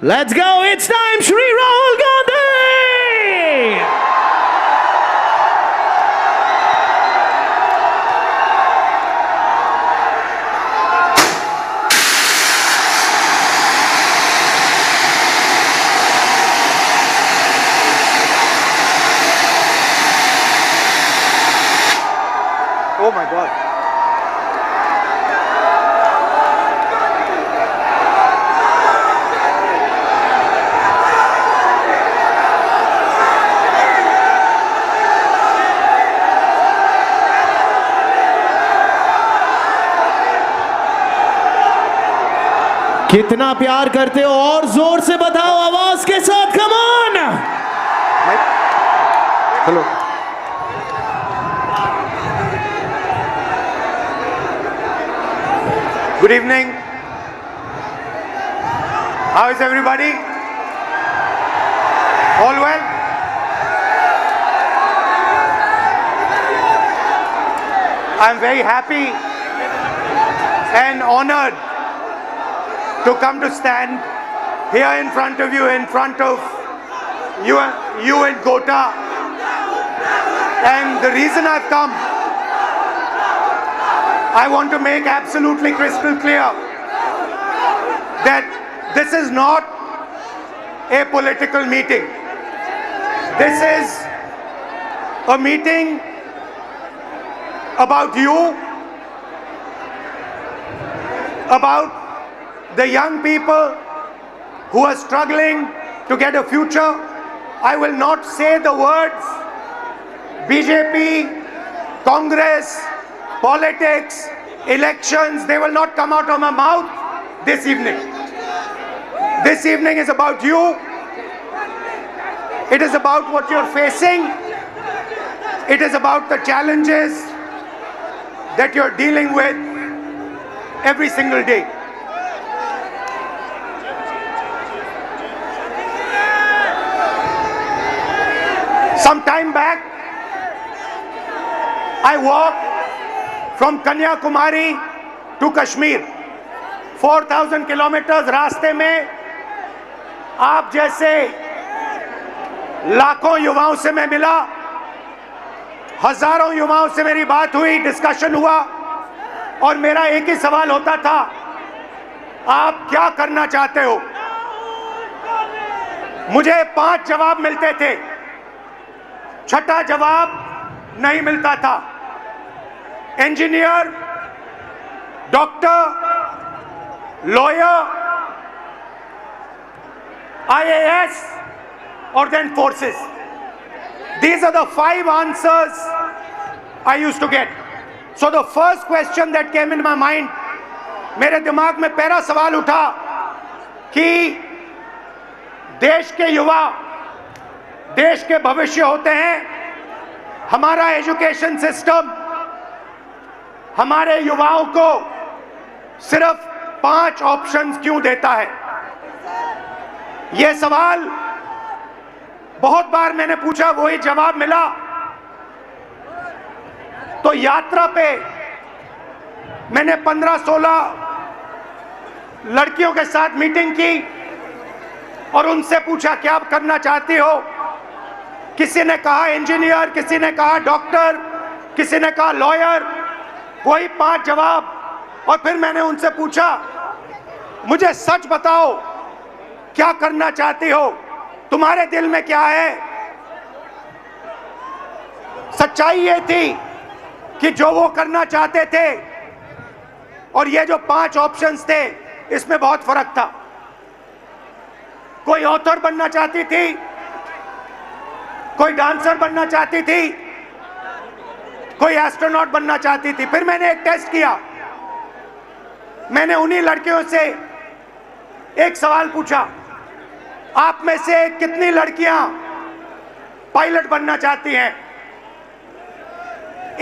Let's go, it's time, Shri Rahul Gandhi! Oh my God. कितना प्यार करते हो और जोर से बताओ आवाज के साथ, come on. Hello, good evening. How is everybody? All well? I'm very happy and honored to come to stand here in front of you, in front of you and Gota. And the reason I've come, I want to make absolutely crystal clear that this is not a political meeting. This is a meeting about you, about the young people who are struggling to get a future. I will not say the words BJP, Congress, politics, elections. They will not come out of my mouth this evening. This evening is about you. It is about what you're facing. It is about the challenges that you're dealing with every single day. Some time back, I walked from Kanyakumari to Kashmir. 4,000 kilometers रास्ते में आप जैसे लाखों युवाओं से मैं मिला, हजारों युवाओं से मेरी बात हुई, डिस्कशन हुआ, और मेरा एक ही सवाल होता था, आप क्या करना चाहते हो? मुझे 5 जवाब मिलते थे, छठा जवाब नहीं मिलता था। Engineer, doctor, lawyer, IAS, or then forces. These are the 5 answers I used to get. So the first question that came in my mind, मेरे दिमाग में पहला सवाल उठा कि देश के युवा देश के भविष्य होते हैं। हमारा एजुकेशन सिस्टम हमारे युवाओं को सिर्फ 5 ऑप्शंस क्यों देता है? यह सवाल बहुत बार मैंने पूछा, वही जवाब मिला। तो यात्रा पे मैंने 15-16 लड़कियों के साथ मीटिंग की और उनसे पूछा क्या आप करना चाहती हो? किसी ने कहा इंजीनियर, किसी ने कहा डॉक्टर, किसी ने कहा लॉयर, वही 5 जवाब। और फिर मैंने उनसे पूछा, मुझे सच बताओ क्या करना चाहती हो? तुम्हारे दिल में क्या है? सच्चाई ये थी कि जो वो करना चाहते थे और ये जो 5 ऑप्शंस थे, इसमें बहुत फर्क था। कोई ऑथर बनना चाहती थी, कोई डांसर बनना चाहती थी, कोई एस्ट्रोनॉट बनना चाहती थी। फिर मैंने एक टेस्ट किया। मैंने उन्हीं लड़कियों से एक सवाल पूछा, आप में से कितनी लड़कियां पायलट बनना चाहती हैं?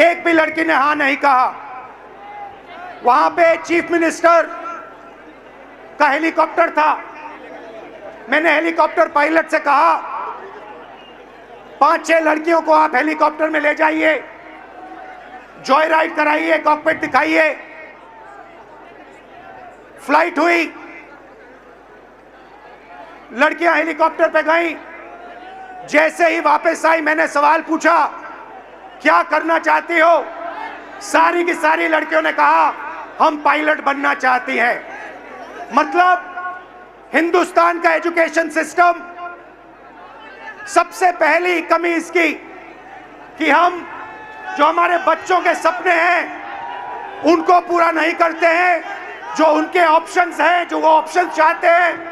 एक भी लड़की ने हाँ नहीं कहा। वहां पे चीफ मिनिस्टर का हेलीकॉप्टर था। मैंने हेलीकॉप्टर पायलट से कहा, 5-6 लड़कियों को आप हेलीकॉप्टर में ले जाइए, जॉय राइड कराइए, कॉकपिट दिखाइए। फ्लाइट हुई, लड़कियां हेलीकॉप्टर पे गई, जैसे ही वापस आई मैंने सवाल पूछा क्या करना चाहती हो? सारी की सारी लड़कियों ने कहा हम पायलट बनना चाहती हैं। मतलब हिंदुस्तान का एजुकेशन सिस्टम, सबसे पहली कमी इसकी कि हम जो हमारे बच्चों के सपने हैं उनको पूरा नहीं करते हैं, जो उनके ऑप्शंस हैं, जो वो ऑप्शन चाहते हैं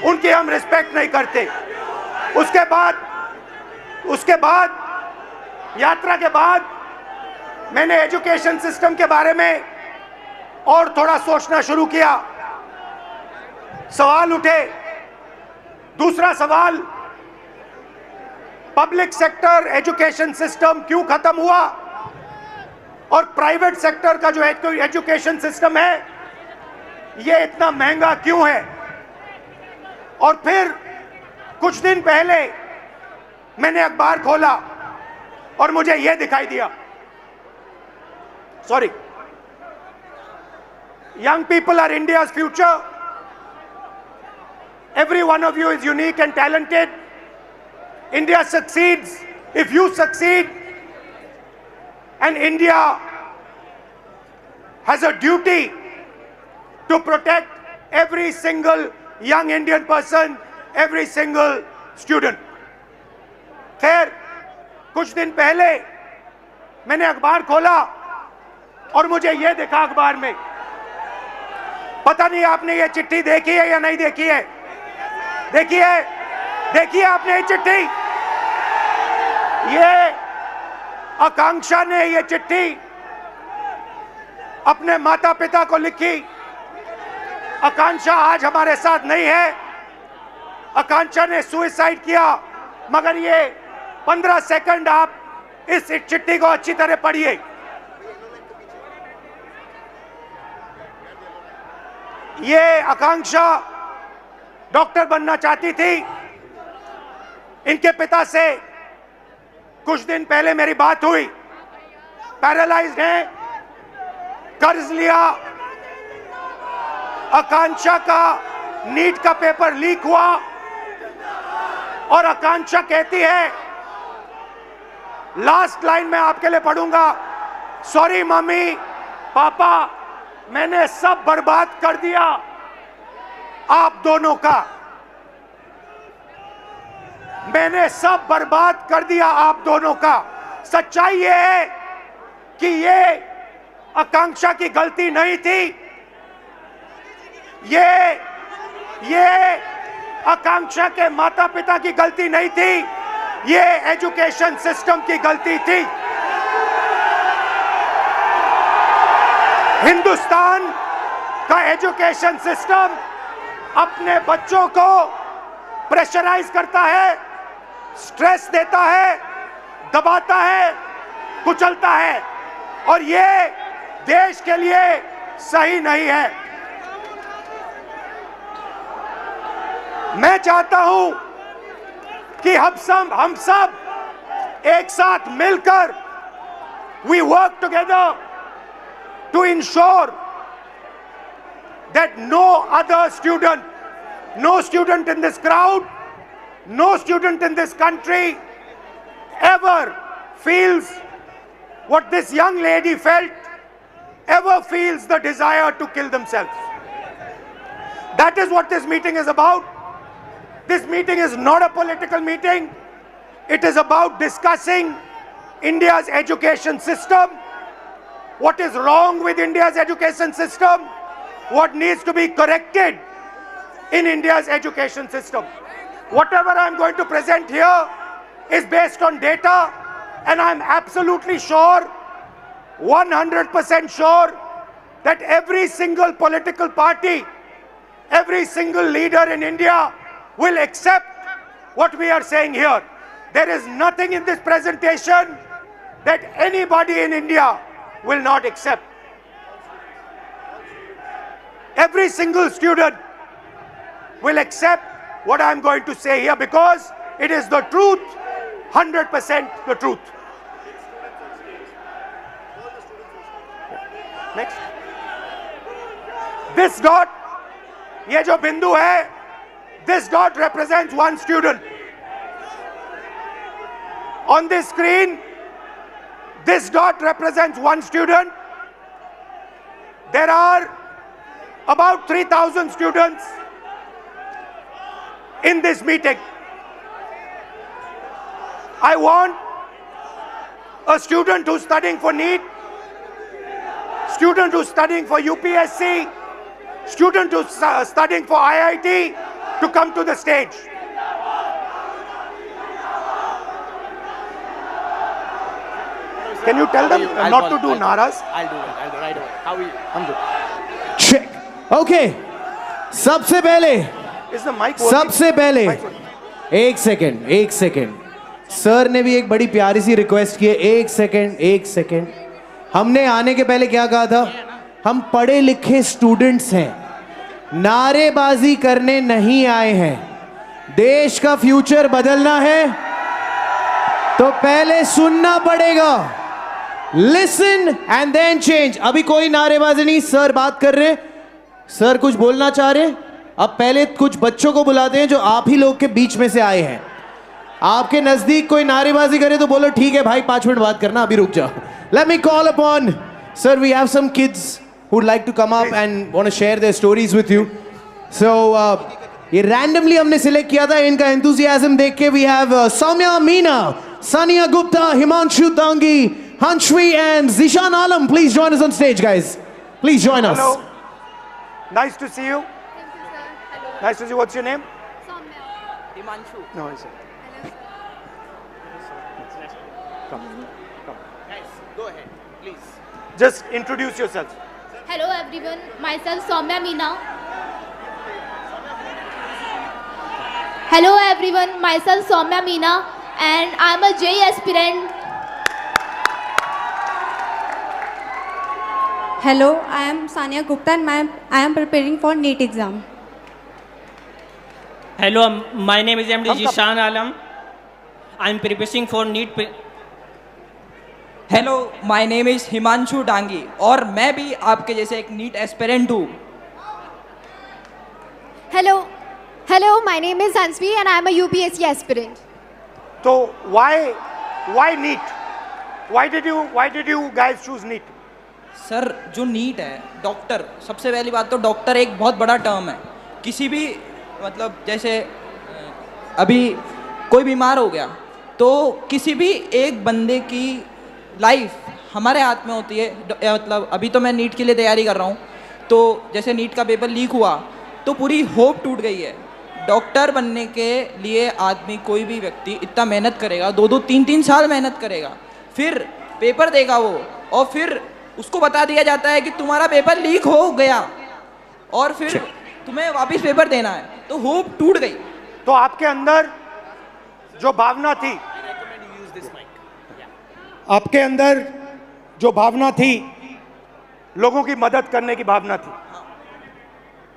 उनकी हम रिस्पेक्ट नहीं करते। उसके बाद यात्रा के बाद मैंने एजुकेशन सिस्टम के बारे में और थोड़ा सोचना शुरू किया। सवाल उठे। दूसरा सवाल, पब्लिक सेक्टर एजुकेशन सिस्टम क्यों खत्म हुआ और प्राइवेट सेक्टर का जो एजुकेशन सिस्टम है ये इतना महंगा क्यों है? और फिर कुछ दिन पहले मैंने अखबार खोला और मुझे यह दिखाई दिया, sorry, young people are India's future. Every one of you is unique and talented. India succeeds if you succeed, and India has a duty to protect every single young Indian person, every single student. खैर, कुछ दिन पहले मैंने अखबार खोला और मुझे यह दिखा अखबार में, पता नहीं आपने ये चिट्ठी देखी है या नहीं देखी है? देखिए आपने ये चिट्ठी? ये आकांक्षा ने ये चिट्ठी अपने माता पिता को लिखी। आकांक्षा आज हमारे साथ नहीं है। आकांक्षा ने सुसाइड किया, मगर ये 15 सेकंड आप इस चिट्ठी को अच्छी तरह पढ़िए। ये आकांक्षा डॉक्टर बनना चाहती थी। इनके पिता से कुछ दिन पहले मेरी बात हुई। पैरालाइज्ड हैं, कर्ज लिया। आकांक्षा का नीट का पेपर लीक हुआ और आकांक्षा कहती है, लास्ट लाइन में आपके लिए पढ़ूंगा, सॉरी मम्मी पापा, मैंने सब बर्बाद कर दिया आप दोनों का। मैंने सब बर्बाद कर दिया आप दोनों का। सच्चाई ये है कि ये आकांक्षा की गलती नहीं थी। ये आकांक्षा के माता पिता की गलती नहीं थी। ये एजुकेशन सिस्टम की गलती थी। हिंदुस्तान का एजुकेशन सिस्टम अपने बच्चों को प्रेशराइज करता है, स्ट्रेस देता है, दबाता है, कुचलता है, और ये देश के लिए सही नहीं है। मैं चाहता हूं कि हम सब एक साथ मिलकर we work together to ensure that no student in this crowd, no student in this country ever feels what this young lady felt, ever feels the desire to kill themselves. That is what this meeting is about. This meeting is not a political meeting. It is about discussing India's education system, what is wrong with India's education system, what needs to be corrected in India's education system. Whatever I'm going to present here is based on data, and I'm absolutely sure, 100% sure, that every single political party, every single leader in India will accept what we are saying here. There is nothing in this presentation that anybody in India will not accept. Every single student will accept what I am going to say here because it is the truth, 100% the truth. Next. This dot, ये जो बिंदु है, This dot represents one student. On this screen, this dot represents one student. There are about 3,000 students in this meeting. I want a student who's studying for NEET, student who's studying for UPSC, student who's studying for IIT to come to the stage. Can you tell them not to do naras? I'll do it right away. How are you? I'm good. check. Okay. सबसे पहले Is the mic working? सबसे पहले Mic working. एक second sir ने भी एक बड़ी प्यारी सी रिक्वेस्ट की है। एक सेकंड हमने आने के पहले क्या कहा था? हम पढ़े लिखे स्टूडेंट्स हैं, नारेबाजी करने नहीं आए हैं। देश का फ्यूचर बदलना है तो पहले सुनना पड़ेगा। Listen and then change. अभी कोई नारेबाजी नहीं, सर बात कर रहे हैं, सर कुछ बोलना चाह रहे हैं। अब पहले कुछ बच्चों को बुलाते हैं जो आप ही लोग के बीच में से आए हैं। आपके नजदीक कोई नारेबाजी करे तो बोलो ठीक है भाई 5 मिनट बात करना, अभी रुक जाओ। Let me call upon sir, we have some kids who would like to come up and want to share their stories with you. So ये randomly हमने select किया था, इनका enthusiasm देख के we have Soumya Meena, Sania Gupta, Himanshu Dangi, Hanshvi and Zishan Alam. Please join us on stage, guys. Please join us. Hello. Nice to see you. Thank you, sir. Hello. Nice to see you. What's your name? Soumya. Himanshu. No, I said. Hello, sir. Guys, go ahead, please. Just introduce yourself. Hello, everyone. Myself, Soumya Meena. Hello, everyone. Myself, Soumya Meena, and I'm a JEE aspirant. Hello, I am Sania Gupta and I am preparing for NEET exam. Hello, my name is MD Zishan Alam. I'm preparing for NEET. Hello, my name is Himanshu Dangi और मैं भी आपके जैसे एक NEET aspirant हूँ। Hello, my name is Hansvi and I am a UPSC aspirant. So why NEET? Why did you guys choose NEET? Sir, जो NEET है, doctor, सबसे पहली बात तो डॉक्टर एक बहुत बड़ा टर्म है। किसी भी मतलब जैसे अभी कोई बीमार हो गया तो किसी भी एक बंदे की लाइफ हमारे हाथ में होती है। मतलब अभी तो मैं नीट के लिए तैयारी कर रहा हूँ, तो जैसे नीट का पेपर लीक हुआ तो पूरी होप टूट गई है। डॉक्टर बनने के लिए आदमी, कोई भी व्यक्ति इतना मेहनत करेगा, 2-2, 3-3 साल मेहनत करेगा, फिर पेपर देगा वो, और फिर उसको बता दिया जाता है कि तुम्हारा पेपर लीक हो गया और फिर तुम्हें वापस पेपर देना है, तो होप टूट गई। तो आपके अंदर जो भावना थी, आपके अंदर जो भावना थी, लोगों की मदद करने की भावना थी,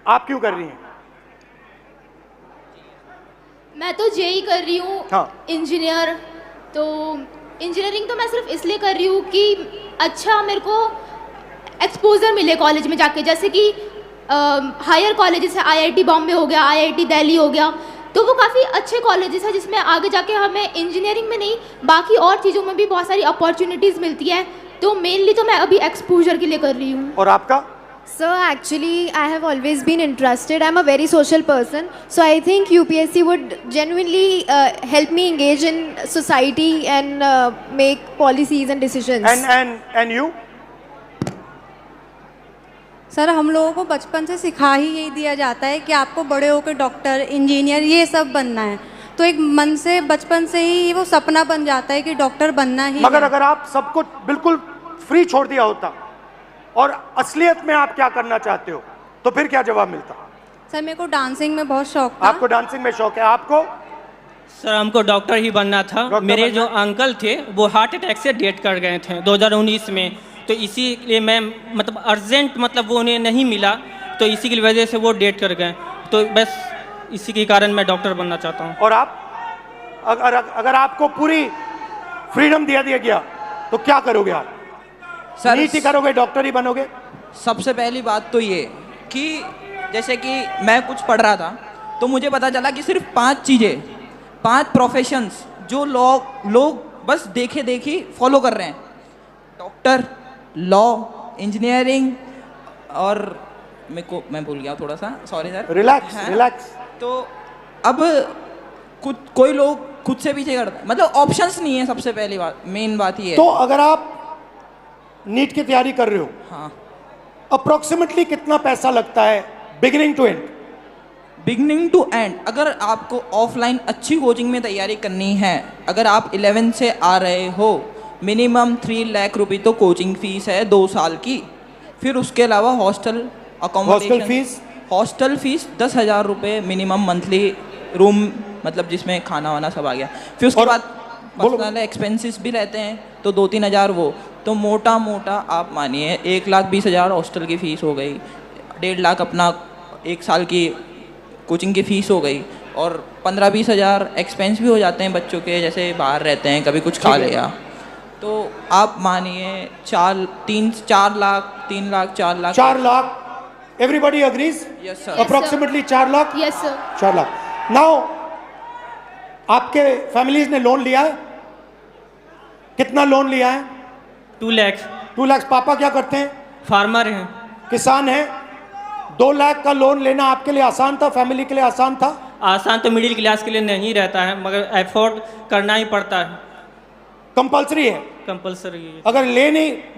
आप क्यों कर रही हैं? मैं तो JEE कर रही हूँ, हाँ। इंजीनियर। तो इंजीनियरिंग तो मैं सिर्फ इसलिए कर रही हूँ कि अच्छा मेरे को एक्सपोजर मिले कॉलेज में जाके, जैसे कि हायर कॉलेजेस है, IIT बॉम्बे हो गया, IIT दिल्ली हो गया, तो वो काफ़ी अच्छे कॉलेजेस हैं जिसमें आगे जाके हमें इंजीनियरिंग में नहीं बाकी और चीज़ों में भी बहुत सारी अपॉर्चुनिटीज़ मिलती है। तो मेनली तो मैं अभी एक्सपोजर के लिए कर रही हूँ। और आपका? Sir, actually, I have always been interested. I'm a very social person, so I think UPSC would genuinely help me engage in society and make policies and decisions. And you? Sir, हम लोगों को बचपन से सिखा ही यही दिया जाता है कि आपको बड़े होकर डॉक्टर, इंजीनियर ये सब बनना है, तो एक मन से बचपन से ही वो सपना बन जाता है कि डॉक्टर बनना ही मगर है। अगर आप सबको बिल्कुल फ्री छोड़ दिया होता और असलियत में आप क्या करना चाहते हो तो फिर क्या जवाब मिलता? सर, मेरे को डांसिंग में बहुत शौक था। आपको डांसिंग में शौक है? आपको? सर, हमको डॉक्टर ही बनना था। मेरे जो अंकल थे वो हार्ट अटैक से डेथ कर गए थे 2019 में, तो इसीलिए मैं मतलब अर्जेंट मतलब वो उन्हें नहीं मिला, तो इसी की वजह से वो डेथ कर गए, तो बस इसी के कारण मैं डॉक्टर बनना चाहता हूँ। और आप? अगर आपको पूरी फ्रीडम दिया गया तो क्या करोगे आप? सर, नीट ही करोगे, डॉक्टर ही बनोगे? सबसे पहली बात तो ये कि जैसे कि मैं कुछ पढ़ रहा था तो मुझे पता चला कि सिर्फ 5 चीज़ें, 5 प्रोफेशंस जो लोग बस देखे देखी फॉलो कर रहे हैं: डॉक्टर, लॉ, इंजीनियरिंग और मैं भूल गया थोड़ा सा, सॉरी सर। Relax relax. तो अब कोई लोग खुद से पीछे करता है, मतलब ऑप्शंस नहीं है। सबसे पहली बात, मेन बात ये है। तो अगर आप नीट की तैयारी कर रहे हो, हाँ, अप्रोक्सीमेटली कितना पैसा लगता है beginning to end? Beginning to end, अगर आपको ऑफलाइन अच्छी कोचिंग में तैयारी करनी है, अगर आप 11 से आ रहे हो, मिनिमम 3 लाख रुपए तो कोचिंग फीस है 2 साल की। फिर उसके अलावा हॉस्टल फीस? हॉस्टल फीस 10,000 रुपये मिनिमम मंथली, रूम मतलब जिसमें खाना वाना सब आ गया। फिर उसके बाद पर्सनल एक्सपेंसेस भी रहते हैं, तो 2-3 हज़ार वो, तो मोटा मोटा आप मानिए 1,20,000 हॉस्टल की फ़ीस हो गई, 1.5 लाख अपना 1 साल की कोचिंग की फ़ीस हो गई, और 15-20 हज़ार एक्सपेंस भी हो जाते हैं बच्चों के, जैसे बाहर रहते हैं, कभी कुछ खा लिया। तो आप मानिए 4 lakh, 3 lakh, 4 lakh. 4 lakh. Everybody agrees? Yes sir. Approximately 4 lakh? Yes sir. 4 lakh. Now आपके फैमिलीज ने लोन लिया है? कितना लोन लिया है? 2 लाख। 2 लाख। पापा क्या करते हैं? फार्मर हैं। किसान हैं। 2 लाख का लोन लेना आपके लिए आसान था, फैमिली के लिए आसान था? आसान तो मिडिल क्लास के लिए नहीं रहता है, मगर एफोर्ड करना ही पड़ता है, कंपलसरी है, कंपलसरी है। अगर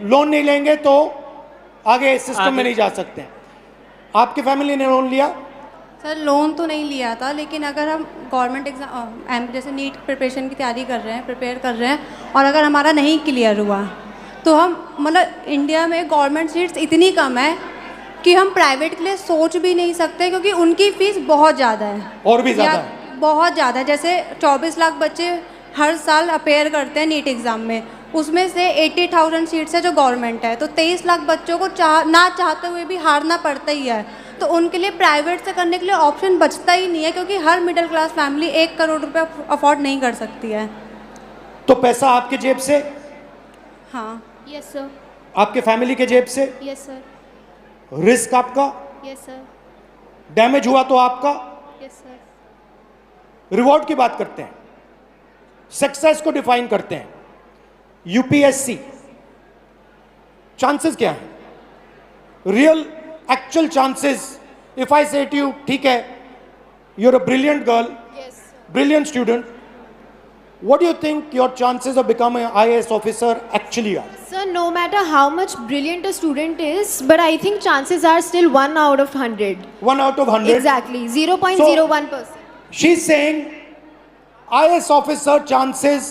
लोन नहीं लेंगे तो आगे सिस्टम में नहीं जा सकते हैं। आपकी फैमिली ने लोन लिया? सर लोन तो नहीं लिया था, लेकिन अगर हम गवर्नमेंट एग्ज़ाम जैसे नीट प्रिपरेशन की तैयारी कर रहे हैं, प्रिपेयर कर रहे हैं, और अगर हमारा नहीं क्लियर हुआ तो हम मतलब इंडिया में गवर्नमेंट सीट्स इतनी कम है कि हम प्राइवेट के लिए सोच भी नहीं सकते, क्योंकि उनकी फ़ीस बहुत ज़्यादा है। और भी ज़्यादा है? बहुत ज़्यादा है। जैसे 24 लाख बच्चे हर साल अपेयर करते हैं नीट एग्ज़ाम में, उसमें से 80,000 सीट्स है जो गवर्नमेंट है, तो 23 लाख बच्चों को ना चाहते हुए भी हारना पड़ता ही है। तो उनके लिए प्राइवेट से करने के लिए ऑप्शन बचता ही नहीं है, क्योंकि हर मिडिल क्लास फैमिली 1 करोड़ रुपये अफोर्ड नहीं कर सकती है। तो पैसा आपके जेब से? हाँ। Yes sir. आपके फैमिली के जेब से? Yes sir. रिस्क आपका? Yes sir. डैमेज हुआ तो आपका? Yes sir. रिवॉर्ड की बात करते हैं, सक्सेस को डिफाइन करते हैं। यूपीएससी चांसेस क्या है? Real actual chances, if I say to you, ठीक है, you are a brilliant girl, brilliant student, what do you think your chances of becoming an IAS officer actually are? Sir, no matter how much brilliant a student is, but I think chances are still 1 out of 100. 1 out of 100? Exactly, 0.01%. She's saying IAS officer chances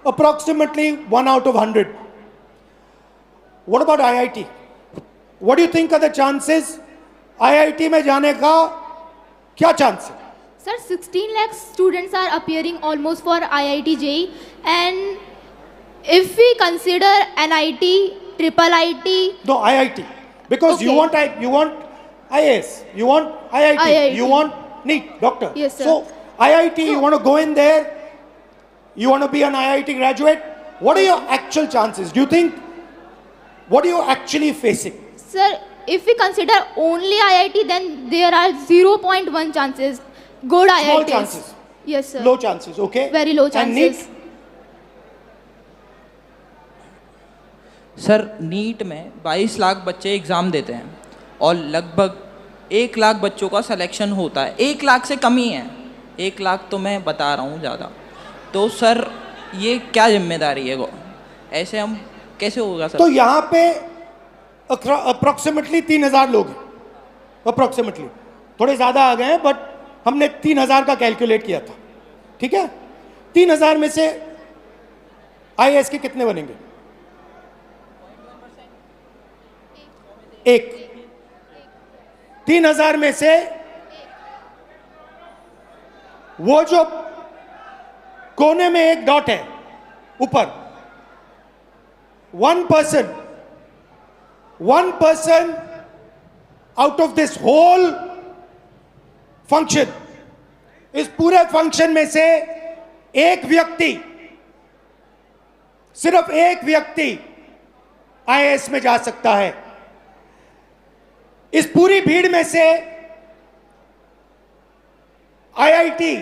approximately 1 out of 100. What about IIT? What do you think are the chances? IIT में जाने का क्या chance है? Sir, 16 lakh students are appearing almost for IIT JEE, and if we consider NIT, triple IT. No, IIT, because Okay. you want IAS, you want IIT, IIT. you want NEET, doctor. Yes, sir. So IIT, you want to go in there, you want to be an IIT graduate. What are your actual chances? Do you think, what are you actually facing? Sir, if we consider only IIT, then there are 0.1 chances. Good Small IITs. chances. Yes, sir. Low chances, okay? Very low And chances. NEET? Sir NEET में 22 लाख बच्चे exam देते हैं, और लगभग 1 लाख बच्चों का selection होता है। 1 लाख से कम ही है, 1 लाख तो मैं बता रहा हूँ ज़्यादा। तो सर ये क्या जिम्मेदारी है, ऐसे हम कैसे होगा सर? तो यहाँ पे अप्रोक्सीमेटली 3,000 लोग हैं, अप्रोक्सीमेटली, थोड़े ज़्यादा आ गए हैं, बट हमने 3,000 का कैलकुलेट किया था, ठीक है? 3,000 में से IAS के कितने बनेंगे? 1। 3,000 में से वो जो कोने में एक डॉट है ऊपर, 1 person out of this whole function, इस पूरे फंक्शन में से एक व्यक्ति, सिर्फ एक व्यक्ति IAS में जा सकता है। इस पूरी भीड़ में से आईआईटी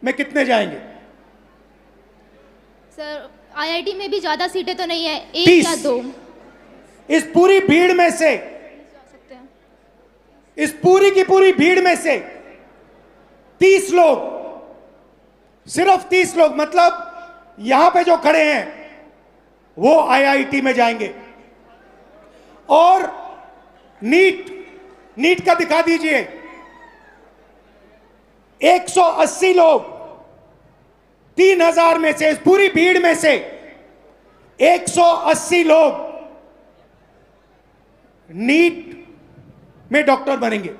में कितने जाएंगे? सर आईआईटी में भी ज़्यादा सीटें तो नहीं है, एक 30। या दो इस पूरी भीड़ में से, सकते हैं। इस पूरी की पूरी भीड़ में से 30 लोग, सिर्फ 30 लोग, मतलब यहां पे जो खड़े हैं वो आईआईटी में जाएंगे। और नीट का दिखा दीजिए, 180 लोग 3000 में से, इस पूरी भीड़ में से 180 लोग नीट में डॉक्टर बनेंगे।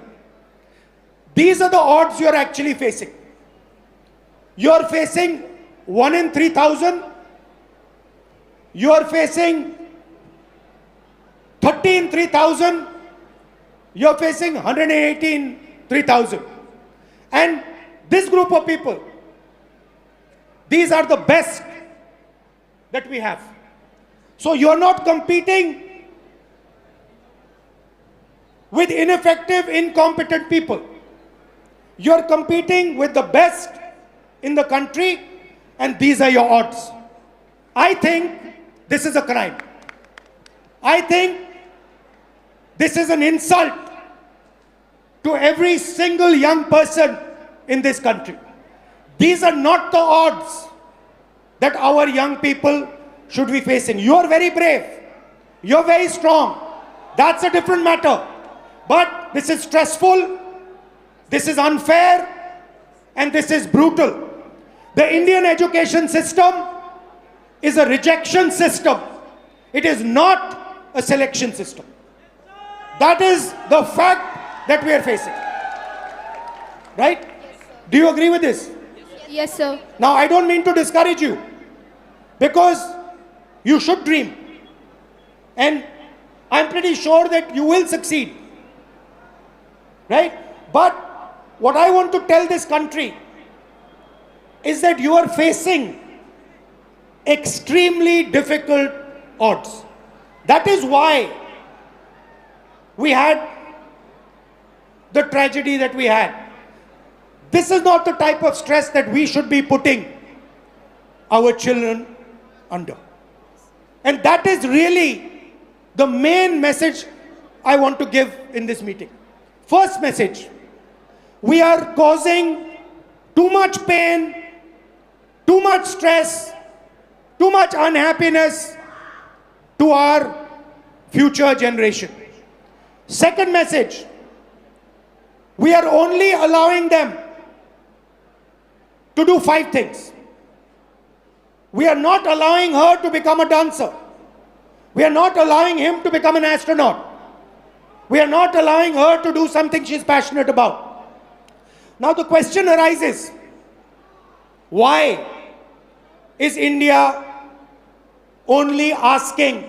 These are the odds you are actually facing. You are facing 1 in 3000. You are facing 30 in 3000. You are facing 118 in 3000. And this group of people, these are the best that we have. So you are not competing with ineffective, incompetent people. You are competing with the best in the country, and these are your odds. I think this is a crime. I think this is an insult to every single young person in this country. These are not the odds that our young people should be facing. You are very brave. You are very strong. That's a different matter. But this is stressful, this is unfair, and this is brutal. The Indian education system is a rejection system. It is not a selection system. That is the fact that we are facing. Right? Do you agree with this? Yes, sir. Now, I don't mean to discourage you, because you should dream. And I'm pretty sure that you will succeed. Right? But what I want to tell this country is that you are facing extremely difficult odds. That is why we had the tragedy that we had. This is not the type of stress that we should be putting our children under. And that is really the main message I want to give in this meeting. First message, we are causing too much pain, too much stress, too much unhappiness to our future generation. Second message, we are only allowing them to do 5 things. We are not allowing her to become a dancer. We are not allowing him to become an astronaut. We are not allowing her to do something she's passionate about. Now the question arises, why is India only asking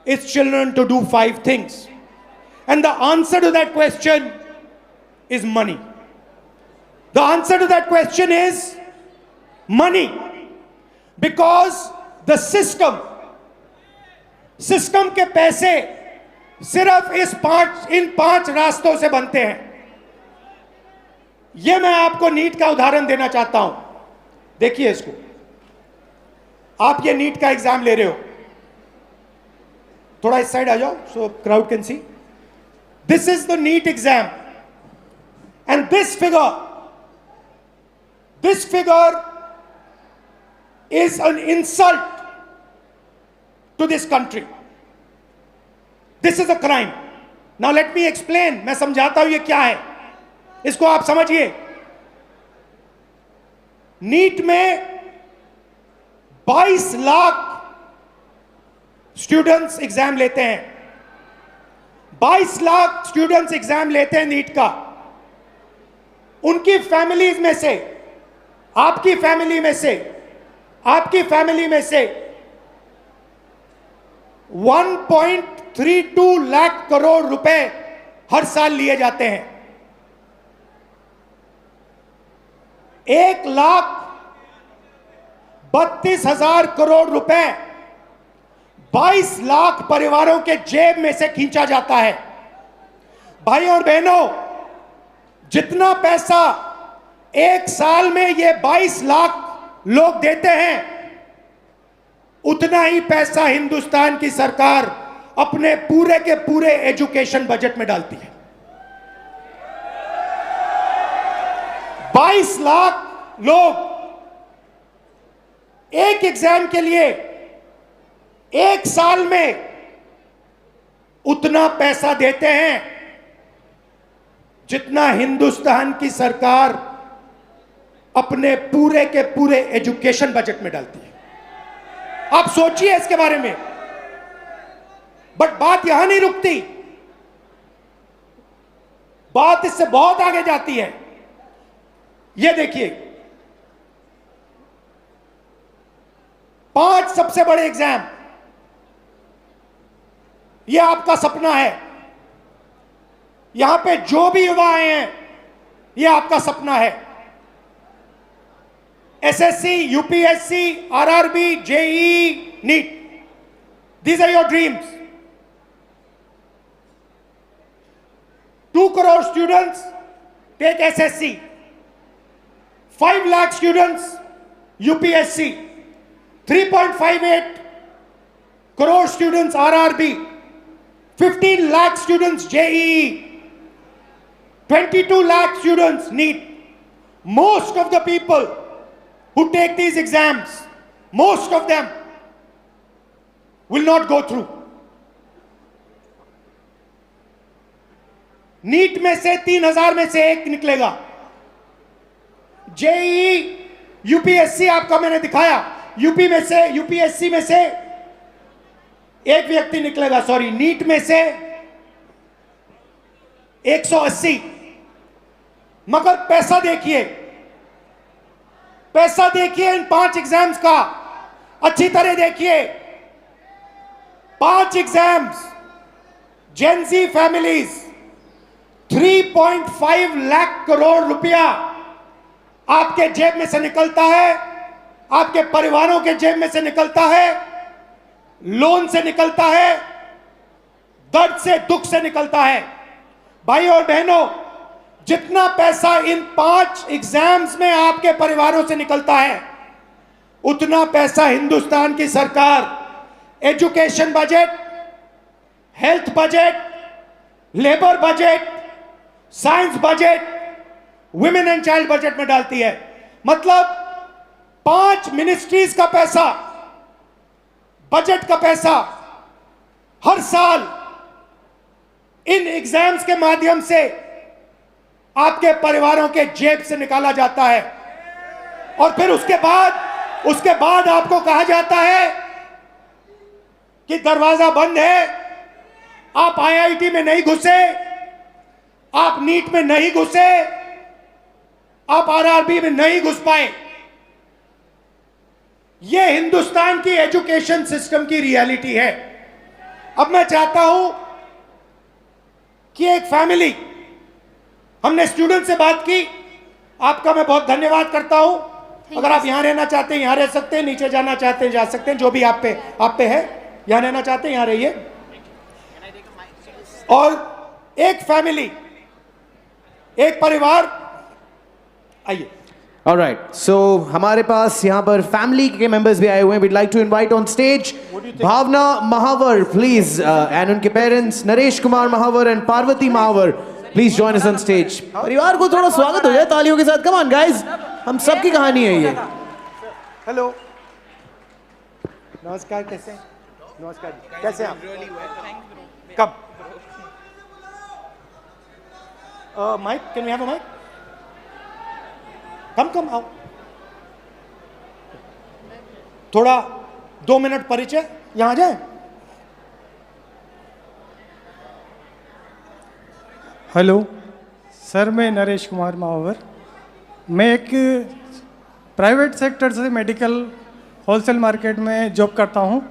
its children to do 5 things? And the answer to that question is money. The answer to that question is money. Because the system के पैसे सिर्फ इन 5 रास्तों से बनते हैं. ये मैं आपको नीट का उदाहरण देना चाहता हूं. देखिए इसको. आप ये नीट का एग्जाम ले रहे हो. थोड़ा इस साइड आ जाओ so crowd can see. This is the NEET exam. And this figure is an insult to this country. This is a crime. Now let me explain. मैं समझाता हूं ये क्या है. इसको आप समझिए. नीट में 22 लाख स्टूडेंट्स एग्जाम लेते हैं. 22 लाख स्टूडेंट्स एग्जाम लेते हैं नीट का. उनकी फैमिलीज में से, आपकी फैमिली में से 1.32 लाख करोड़ रुपए हर साल लिए जाते हैं. 1,32,000 करोड़ रुपए 22 लाख परिवारों के जेब में से खींचा जाता है. भाई और बहनों, जितना पैसा एक साल में ये 22 लाख लोग देते हैं, उतना ही पैसा हिंदुस्तान की सरकार अपने पूरे के पूरे एजुकेशन बजट में डालती है। 22 लाख लोग एक एग्जाम के लिए एक साल में उतना पैसा देते हैं जितना हिंदुस्तान की सरकार अपने पूरे के पूरे एजुकेशन बजट में डालती है। आप सोचिए इसके बारे में। बट बात यहां नहीं रुकती, बात इससे बहुत आगे जाती है। यह देखिए, 5 सबसे बड़े एग्जाम, यह आपका सपना है। यहां पे जो भी युवा आए हैं, यह आपका सपना है। SSC, UPSC, RRB, JEE, NEET, these are your dreams. 2 crore students take SSC, 5 lakh students UPSC, 3.58 crore students RRB, 15 lakh students JEE, 22 lakh students NEET. Most of the people who take these exams, most of them will not go through. NEET में से 3000 में से एक निकलेगा। JEE, UPSC आपका मैंने दिखाया, UPSC में से एक व्यक्ति निकलेगा, सॉरी, नीट में से 180। मगर पैसा देखिए इन 5 एग्जाम्स का, अच्छी तरह देखिए। 5 exams, Gen Z families, 3.5 lakh crore रुपया आपके जेब में से निकलता है, आपके परिवारों के जेब में से निकलता है, लोन से निकलता है, दर्द से, दुख से निकलता है। भाई और बहनों, जितना पैसा इन 5 एग्जाम्स में आपके परिवारों से निकलता है, उतना पैसा हिंदुस्तान की सरकार education budget, health budget, labour budget, science budget, women and child budget में डालती है। मतलब 5 मिनिस्ट्रीज का पैसा, बजट का पैसा हर साल इन एग्जाम्स के माध्यम से आपके परिवारों के जेब से निकाला जाता है। और फिर उसके बाद आपको कहा जाता है कि दरवाजा बंद है, आप आईआईटी में नहीं घुसे, आप नीट में नहीं घुसे, आप आरआरबी में नहीं घुस पाए। यह हिंदुस्तान की एजुकेशन सिस्टम की रियलिटी है। अब मैं चाहता हूं कि एक फैमिली, हमने स्टूडेंट से बात की, आपका मैं बहुत धन्यवाद करता हूं। अगर आप यहां रहना चाहते हैं यहां रह सकते हैं, नीचे जाना चाहते हैं जा सकते हैं, जो भी आप पे है। यहां रहना चाहते हैं यहां रहिए। और एक फैमिली, एक परिवार, आइए। Alright, so हमारे पास यहाँ पर फैमिली के मेंबर्स भी आए हुए हैं। We'd like to invite on stage Bhavna Mahawar, please, and उनके parents Naresh Kumar Mahawar and Parvati Mahawar, please join us on stage. परिवार को थोड़ा स्वागत हो जाए तालियों के साथ। Come on guys, हम सबकी कहानी है ये। हेलो, नमस्कार, कैसे हैं? नमस्कार, कैसे हैं आप? कब? Mic, can we have a mic? Come आओ। थोड़ा 2 मिनट परिचय, यहां जाए। हेलो सर, मैं नरेश कुमार महावर। मैं एक प्राइवेट सेक्टर से मेडिकल होलसेल मार्केट में जॉब करता हूं।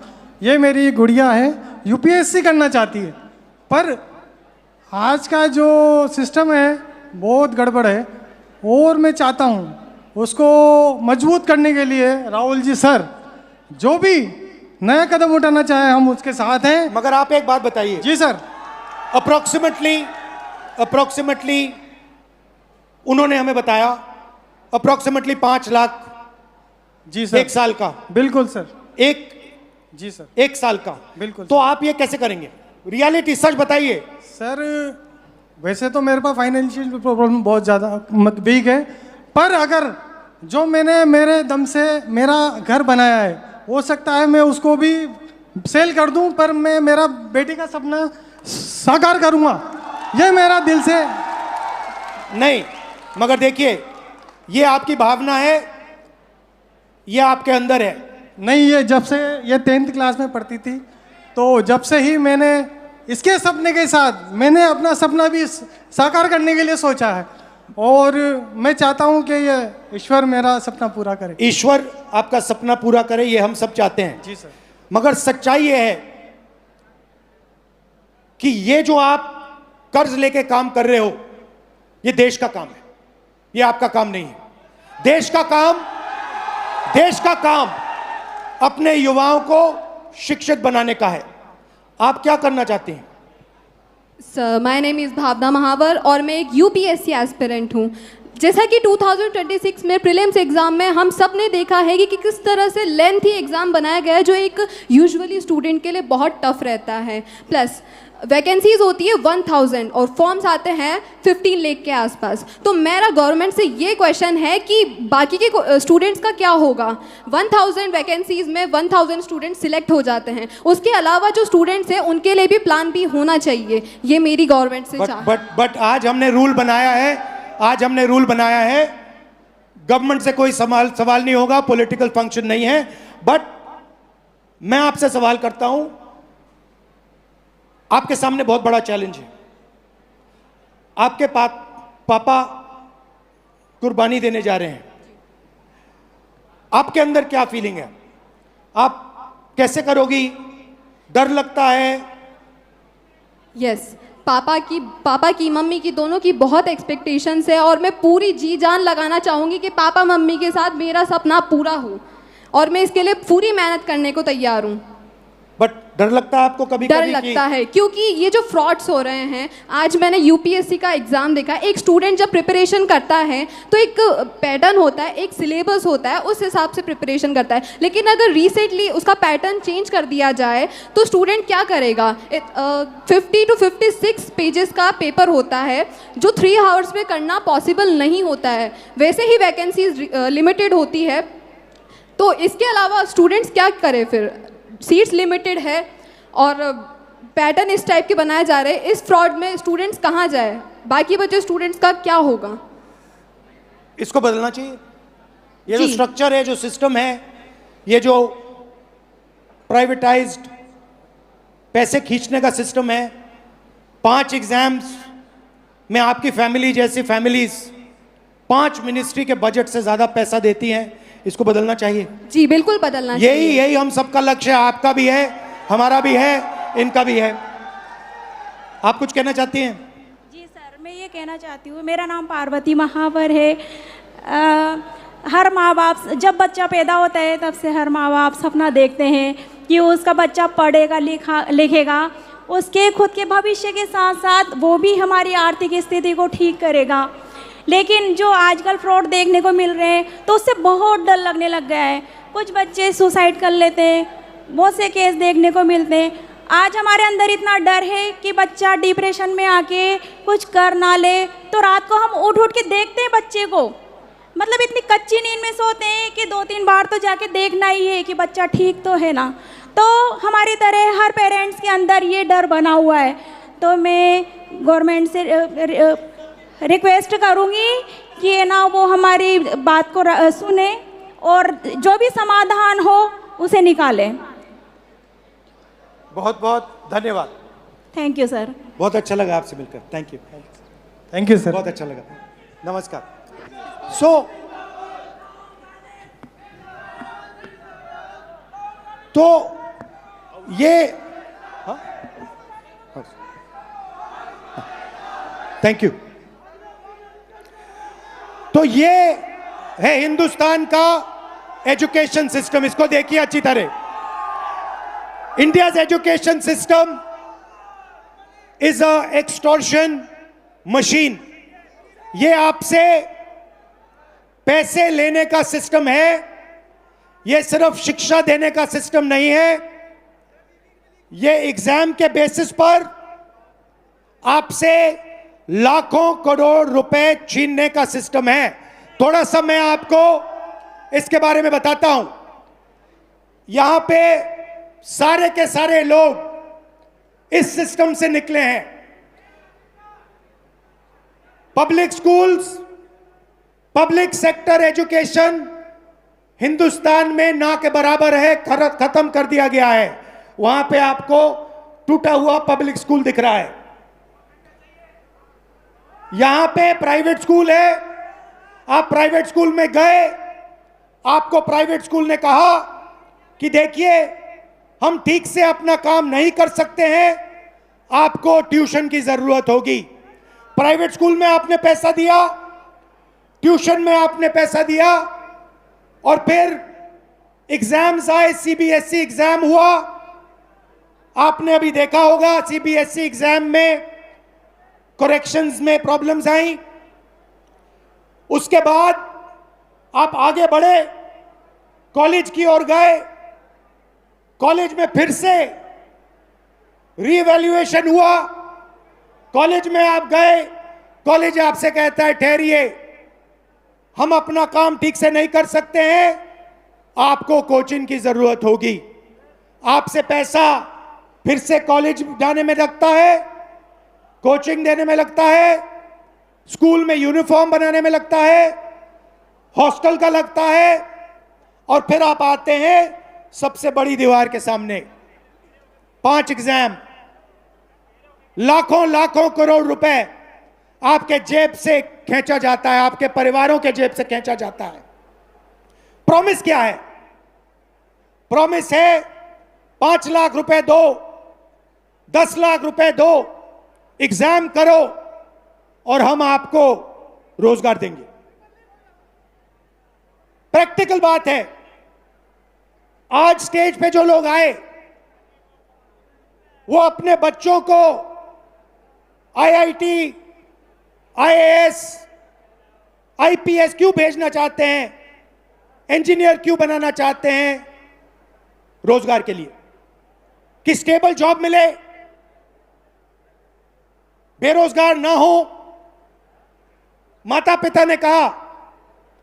ये मेरी गुड़िया है, यूपीएससी करना चाहती है, पर आज का जो सिस्टम है बहुत गड़बड़ है। और मैं चाहता हूं उसको मजबूत करने के लिए राहुल जी सर जो भी नया कदम उठाना चाहे हम उसके साथ हैं। मगर आप एक बात बताइए। जी सर। अप्रोक्सीमेटली अप्रोक्सीमेटली उन्होंने हमें बताया अप्रोक्सीमेटली 5 लाख जी सर, एक साल का, बिल्कुल सर, एक जी सर, 1 साल का, बिल्कुल तो आप ये कैसे करेंगे? रियलिटी सच बताइए सर। वैसे तो मेरे पास फाइनेंशियल प्रॉब्लम बहुत ज़्यादा बिग है, पर अगर जो मैंने मेरे दम से मेरा घर बनाया है, हो सकता है मैं उसको भी सेल कर दूं, पर मैं मेरा बेटी का सपना साकार करूंगा, ये मेरा दिल से। नहीं, मगर देखिए ये आपकी भावना है, ये आपके अंदर है। नहीं, ये जब से ये 10th क्लास में पढ़ती थी, तो जब से ही मैंने इसके सपने के साथ मैंने अपना सपना भी साकार करने के लिए सोचा है, और मैं चाहता हूं कि ये ईश्वर मेरा सपना पूरा करे। ईश्वर आपका सपना पूरा करे, ये हम सब चाहते हैं जी सर। मगर सच्चाई ये है कि ये जो आप कर्ज लेके काम कर रहे हो, ये देश का काम है, ये आपका काम नहीं है। देश का काम अपने युवाओं को शिक्षित बनाने का है। आप क्या करना चाहते हैं? सर, माय नेम इज़ भावना महावर और मैं एक यूपीएससी एस्पिरेंट हूँ। जैसा कि 2026 में प्रीलिम्स एग्ज़ाम में हम सब ने देखा है कि किस तरह से लेंथी एग्ज़ाम बनाया गया है, जो एक यूजुअली स्टूडेंट के लिए बहुत टफ रहता है। प्लस वैकेंसीज होती है 1000 और फॉर्म्स आते हैं 15 लाख के आसपास। तो मेरा गवर्नमेंट से ये क्वेश्चन है कि बाकी के स्टूडेंट्स का क्या होगा? 1000 वैकेंसीज में 1000 स्टूडेंट्स सिलेक्ट हो जाते हैं, उसके अलावा जो स्टूडेंट्स हैं उनके लिए भी प्लान बी होना चाहिए। ये मेरी गवर्नमेंट से बट आज हमने रूल बनाया है, गवर्नमेंट से कोई सवाल नहीं होगा, पॉलिटिकल फंक्शन नहीं है। बट मैं आपसे सवाल करता हूं, आपके सामने बहुत बड़ा चैलेंज है। आपके पापा कुर्बानी देने जा रहे हैं, आपके अंदर क्या फीलिंग है? आप कैसे करोगी? डर लगता है? यस, पापा की मम्मी की दोनों की बहुत एक्सपेक्टेशंस है, और मैं पूरी जी जान लगाना चाहूँगी कि पापा मम्मी के साथ मेरा सपना पूरा हो, और मैं इसके लिए पूरी मेहनत करने को तैयार हूँ। बट डर लगता है आपको? कभी डर लगता है, क्योंकि ये जो फ्रॉड्स हो रहे हैं, आज मैंने यूपीएससी का एग्ज़ाम देखा। एक स्टूडेंट जब प्रिपरेशन करता है तो एक पैटर्न होता है, एक सिलेबस होता है, उस हिसाब से प्रिपरेशन करता है। लेकिन अगर रिसेंटली उसका पैटर्न चेंज कर दिया जाए तो स्टूडेंट क्या करेगा? 50 to 56 पेजेस का पेपर होता है, जो 3 आवर्स में करना पॉसिबल नहीं होता है। वैसे ही वैकेंसीज लिमिटेड होती है, तो इसके अलावा स्टूडेंट्स क्या करें फिर? सीट्स लिमिटेड है और पैटर्न इस टाइप के बनाए जा रहे हैं। इस फ्रॉड में स्टूडेंट्स कहाँ जाए? बाकी बचे स्टूडेंट्स का क्या होगा? इसको बदलना चाहिए। ये जो स्ट्रक्चर है, जो सिस्टम है, ये जो प्राइवेटाइज्ड पैसे खींचने का सिस्टम है, 5 एग्जाम्स में आपकी फैमिली जैसी फैमिलीज 5 मिनिस्ट्री के बजट से ज्यादा पैसा देती हैं। इसको बदलना चाहिए। जी बिल्कुल बदलना चाहिए। यही हम सबका लक्ष्य है, आपका भी है, हमारा भी है, इनका भी है। आप कुछ कहना चाहती हैं? जी सर, मैं ये कहना चाहती हूँ, मेरा नाम पार्वती महावर है। हर माँ बाप, जब बच्चा पैदा होता है तब से हर माँ बाप सपना देखते हैं कि उसका बच्चा पढ़ेगा लिखेगा, उसके खुद के भविष्य के साथ साथ वो भी हमारी आर्थिक स्थिति को ठीक करेगा। लेकिन जो आजकल फ्रॉड देखने को मिल रहे हैं तो उससे बहुत डर लगने लग गया है। कुछ बच्चे सुसाइड कर लेते हैं, बहुत से केस देखने को मिलते हैं। आज हमारे अंदर इतना डर है कि बच्चा डिप्रेशन में आके कुछ कर ना ले, तो रात को हम उठ के देखते हैं बच्चे को, मतलब इतनी कच्ची नींद में सोते हैं कि 2-3 बार तो जाके देखना ही है कि बच्चा ठीक तो है ना। तो हमारी तरह हर पेरेंट्स के अंदर ये डर बना हुआ है। तो मैं गवर्नमेंट से रिक्वेस्ट करूँगी कि ना वो हमारी बात को सुने और जो भी समाधान हो उसे निकालें। बहुत बहुत धन्यवाद। Thank you sir. बहुत अच्छा लगा आपसे मिलकर। Thank you sir. बहुत अच्छा लगा। नमस्कार। तो ये थैंक यू। तो ये है हिंदुस्तान का एजुकेशन सिस्टम। इसको देखिए अच्छी तरह। India's education system is a extortion, machine, ये आपसे पैसे लेने का सिस्टम है, ये सिर्फ शिक्षा देने का सिस्टम नहीं है, ये एग्जाम के बेसिस पर आपसे लाखों करोड़ रुपए छीनने का सिस्टम है। थोड़ा सा मैं आपको इसके बारे में बताता हूं। यहां पे सारे के सारे लोग इस सिस्टम से निकले हैं। Public schools, public sector education Hindustan में ना के बराबर है, खत्म कर दिया गया है। वहां पे आपको टूटा हुआ पब्लिक स्कूल दिख रहा है। यहां पे प्राइवेट स्कूल है, आप प्राइवेट स्कूल में गए, आपको प्राइवेट स्कूल ने कहा कि देखिए हम ठीक से अपना काम नहीं कर सकते हैं, आपको ट्यूशन की जरूरत होगी। प्राइवेट स्कूल में आपने पैसा दिया, ट्यूशन में आपने पैसा दिया, और फिर एग्जाम्स आए, सीबीएसई एग्जाम हुआ। आपने अभी देखा होगा सीबीएसई एग्जाम में करेक्शंस में प्रॉब्लम्स आई। उसके बाद आप आगे बढ़े, कॉलेज की ओर गए, कॉलेज में फिर से रीवैल्यूएशन हुआ। कॉलेज में आप गए, कॉलेज आपसे कहता है ठहरिए, हम अपना काम ठीक से नहीं कर सकते हैं, आपको कोचिंग की जरूरत होगी। आपसे पैसा फिर से कॉलेज जाने में लगता है, कोचिंग देने में लगता है, स्कूल में यूनिफॉर्म बनाने में लगता है, हॉस्टल का लगता है, और फिर आप आते हैं सबसे बड़ी दीवार के सामने। 5 एग्जाम, लाखों लाखों करोड़ रुपए आपके जेब से खींचा जाता है, आपके परिवारों के जेब से खींचा जाता है। प्रॉमिस क्या है? प्रॉमिस है 5 लाख रुपए दो, 10 लाख रुपए दो, एग्जाम करो और हम आपको रोजगार देंगे। प्रैक्टिकल बात है। आज स्टेज पे जो लोग आए वो अपने बच्चों को आईआईटी, आईएएस, आईपीएस क्यों भेजना चाहते हैं, इंजीनियर क्यों बनाना चाहते हैं? रोजगार के लिए, कि स्टेबल जॉब मिले, बेरोजगार ना हो। माता पिता ने कहा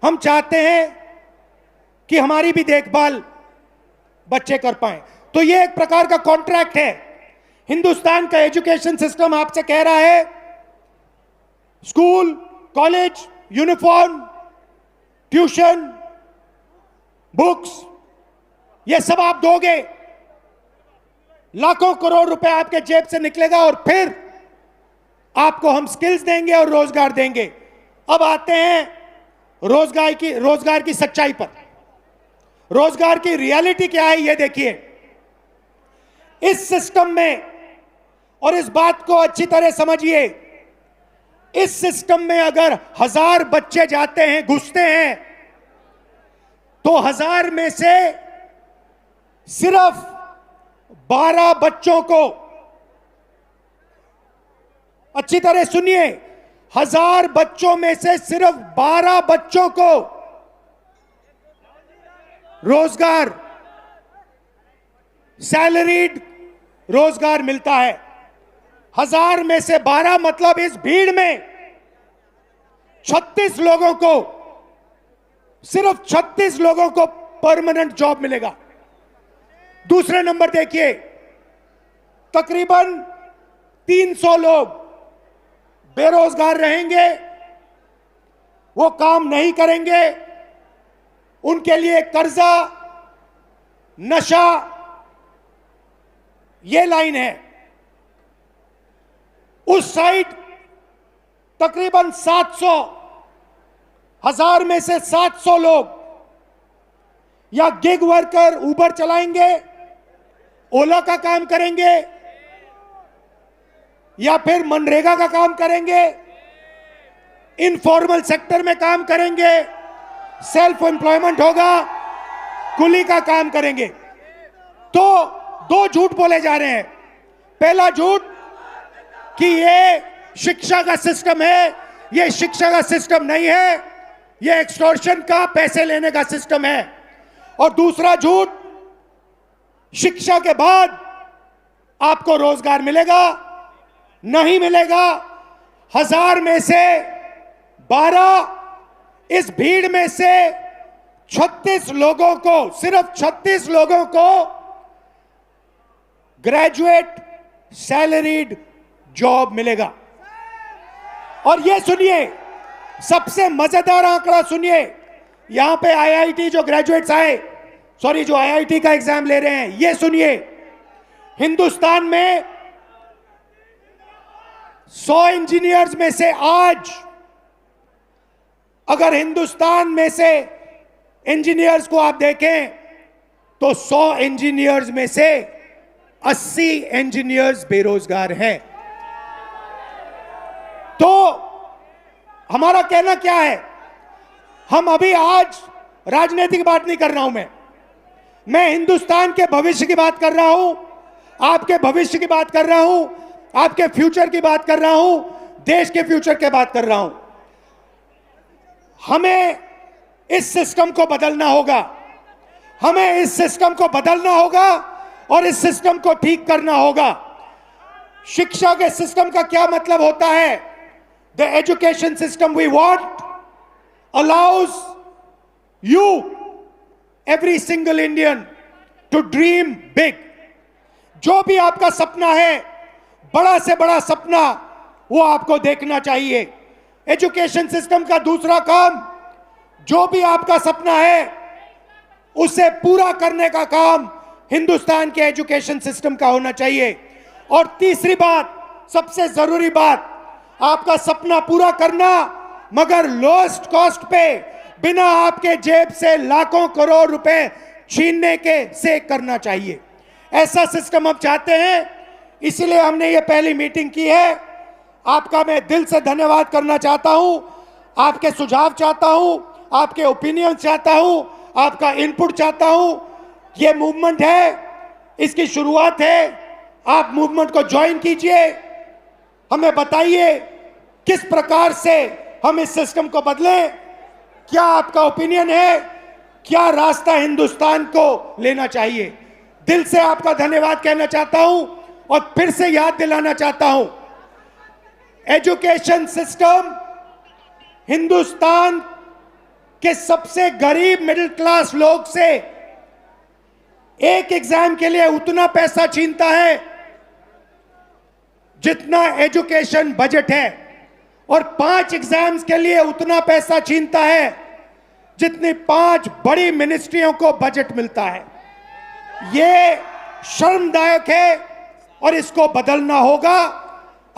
हम चाहते हैं कि हमारी भी देखभाल बच्चे कर पाएं। तो ये एक प्रकार का कॉन्ट्रैक्ट है। हिंदुस्तान का एजुकेशन सिस्टम आपसे कह रहा है school, college, uniform, tuition, books, ये सब आप दोगे, लाखों करोड़ रुपए आपके जेब से निकलेगा, और फिर आपको हम स्किल्स देंगे और रोजगार देंगे। अब आते हैं रोजगार की सच्चाई पर। रोजगार की रियलिटी क्या है ये देखिए। इस सिस्टम में, और इस बात को अच्छी तरह समझिए, इस सिस्टम में अगर 1000 बच्चे जाते हैं, घुसते हैं, तो 1000 में से सिर्फ 12 बच्चों को, अच्छी तरह सुनिए, 1000 बच्चों में से सिर्फ 12 बच्चों को रोजगार, सैलरीड रोजगार मिलता है। 1000 में से 12 मतलब इस भीड़ में 36 लोगों को, सिर्फ 36 लोगों को परमानेंट जॉब मिलेगा। दूसरे नंबर देखिए, तकरीबन 300 लोग बेरोजगार रहेंगे, वो काम नहीं करेंगे, उनके लिए कर्जा, नशा, ये लाइन है। उस साइड तकरीबन 700, 1000 में से 700 लोग या गिग वर्कर, उबर चलाएंगे, ओला का काम करेंगे, या फिर मनरेगा का काम करेंगे, इनफॉर्मल सेक्टर में काम करेंगे, सेल्फ एम्प्लॉयमेंट होगा, कुली का काम करेंगे। तो 2 झूठ बोले जा रहे हैं। पहला झूठ कि ये शिक्षा का सिस्टम है, ये शिक्षा का सिस्टम नहीं है, ये एक्सटॉर्शन का, पैसे लेने का सिस्टम है। और दूसरा झूठ, शिक्षा के बाद आपको रोजगार मिलेगा, नहीं मिलेगा। 1000 में से 12, इस भीड़ में से 36 लोगों को, सिर्फ 36 लोगों को ग्रेजुएट सैलरीड जॉब मिलेगा। और ये सुनिए, सबसे मजेदार आंकड़ा सुनिए, यहां पे आईआईटी जो ग्रेजुएट्स आए, सॉरी जो आईआईटी का एग्जाम ले रहे हैं, ये सुनिए, हिंदुस्तान में 100 इंजीनियर्स में से आज, अगर हिंदुस्तान में से इंजीनियर्स को आप देखें तो 100 इंजीनियर्स में से 80 इंजीनियर्स बेरोजगार हैं। तो हमारा कहना क्या है, हम अभी आज राजनीतिक बात नहीं कर रहा हूं, मैं हिंदुस्तान के भविष्य की बात कर रहा हूं, आपके भविष्य की बात कर रहा हूं, आपके फ्यूचर की बात कर रहा हूं, देश के फ्यूचर की बात कर रहा हूं। हमें इस सिस्टम को बदलना होगा, हमें इस सिस्टम को बदलना होगा और इस सिस्टम को ठीक करना होगा। शिक्षा के सिस्टम का क्या मतलब होता है? The education system we want allows you, every single Indian, to dream big. जो भी आपका सपना है, बड़ा से बड़ा सपना, वो आपको देखना चाहिए। एजुकेशन सिस्टम का दूसरा काम, जो भी आपका सपना है उसे पूरा करने का काम हिंदुस्तान के एजुकेशन सिस्टम का होना चाहिए। और तीसरी बात, सबसे जरूरी बात, आपका सपना पूरा करना मगर लोएस्ट कॉस्ट पे, बिना आपके जेब से लाखों करोड़ रुपए छीनने के से करना चाहिए। ऐसा सिस्टम हम चाहते हैं, इसलिए हमने ये पहली मीटिंग की है। आपका मैं दिल से धन्यवाद करना चाहता हूं, आपके सुझाव चाहता हूं, आपके ओपिनियन चाहता हूं, आपका इनपुट चाहता हूं। ये मूवमेंट है, इसकी शुरुआत है, आप मूवमेंट को ज्वाइन कीजिए, हमें बताइए किस प्रकार से हम इस सिस्टम को बदलें, क्या आपका ओपिनियन है, क्या रास्ता हिंदुस्तान को लेना चाहिए। दिल से आपका धन्यवाद कहना चाहता हूं और फिर से याद दिलाना चाहता हूं, एजुकेशन सिस्टम हिंदुस्तान के सबसे गरीब मिडिल क्लास लोग से एक एग्जाम के लिए उतना पैसा छीनता है जितना एजुकेशन बजट है, और 5 एग्जाम्स के लिए उतना पैसा छीनता है जितनी 5 बड़ी मिनिस्ट्रियों को बजट मिलता है। ये शर्मदायक है और इसको बदलना होगा।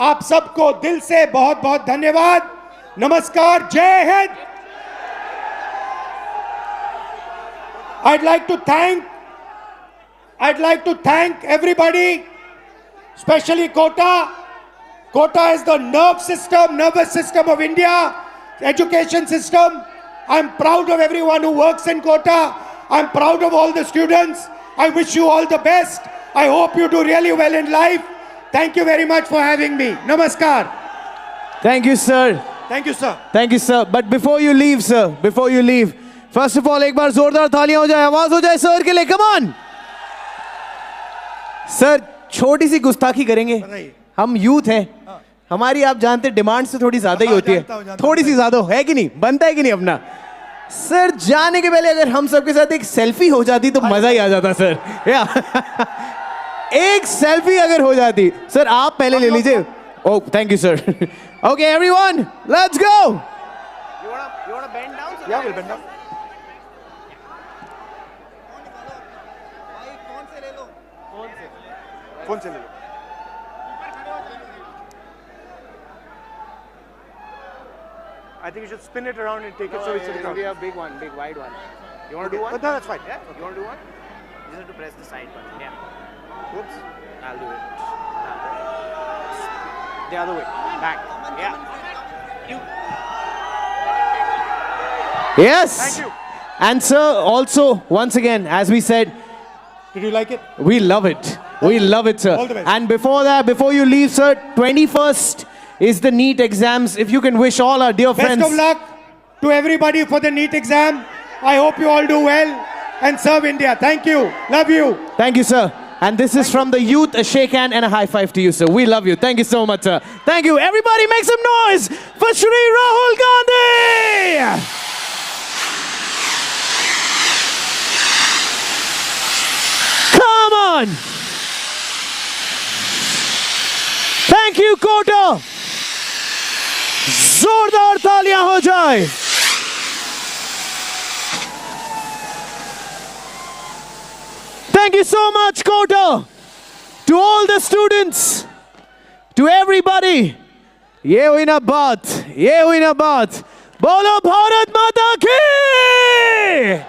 आप सबको दिल से बहुत बहुत धन्यवाद, नमस्कार, जय Hind. I'd like to thank everybody, especially Kota. Kota is the nervous system of India, education system. I'm proud of everyone who works in Kota. I'm proud of all the students. I wish you all the best. I hope you do really well in life. Thank you very much for having me. Namaskar. Thank you, sir. Thank you, sir. Thank you, sir. But before you leave, sir, before you leave, first of all, एक बार जोरदार तालियां हो जाए, आवाज हो जाए sir के लिए, come on. सर, छोटी सी गुस्ताखी करेंगे, हम यूथ हैं, हमारी आप जानते हैं डिमांड से थोड़ी ज्यादा ही होती है, थोड़ी सी ज्यादा है कि नहीं, बनता है कि नहीं अपना। सर, जाने के पहले अगर हम सबके साथ एक सेल्फी हो जाती तो मजा ही आ जाता सर। एक सेल्फी अगर हो जाती, सर आप पहले ले लीजिए। Oh, thank you sir. Okay everyone, let's go. You wanna bend down? So Yeah, we'll bend down. Phone से ले लो। I think you should spin it around and take it so it's It will be a big one, big wide one. You want to do one? No, that's fine. Yeah? You want to do one? You just have to press the side button. Yeah. Oops. I'll do it. The other way. Back. Yeah. Yes. Thank you. And sir, also once again, as we said, Did you like it? we love it. We love it, sir. All the best. And before that, before you leave, sir, 21st is the NEET exams. If you can wish all our dear friends. Best of luck to everybody for the NEET exam. I hope you all do well and serve India. Thank you. Love you. Thank you, sir. And this is from the youth, a shake hand and a high five to you, sir. We love you. Thank you so much, sir. Thank you. Everybody make some noise for Shri Rahul Gandhi. Come on. Thank you, Kota. जोरदार तालियां हो जाए. Thank you so much, Kota. To all the students, to everybody. ये हुई ना बात, ये हुई ना बात. बोलो भारत माता की.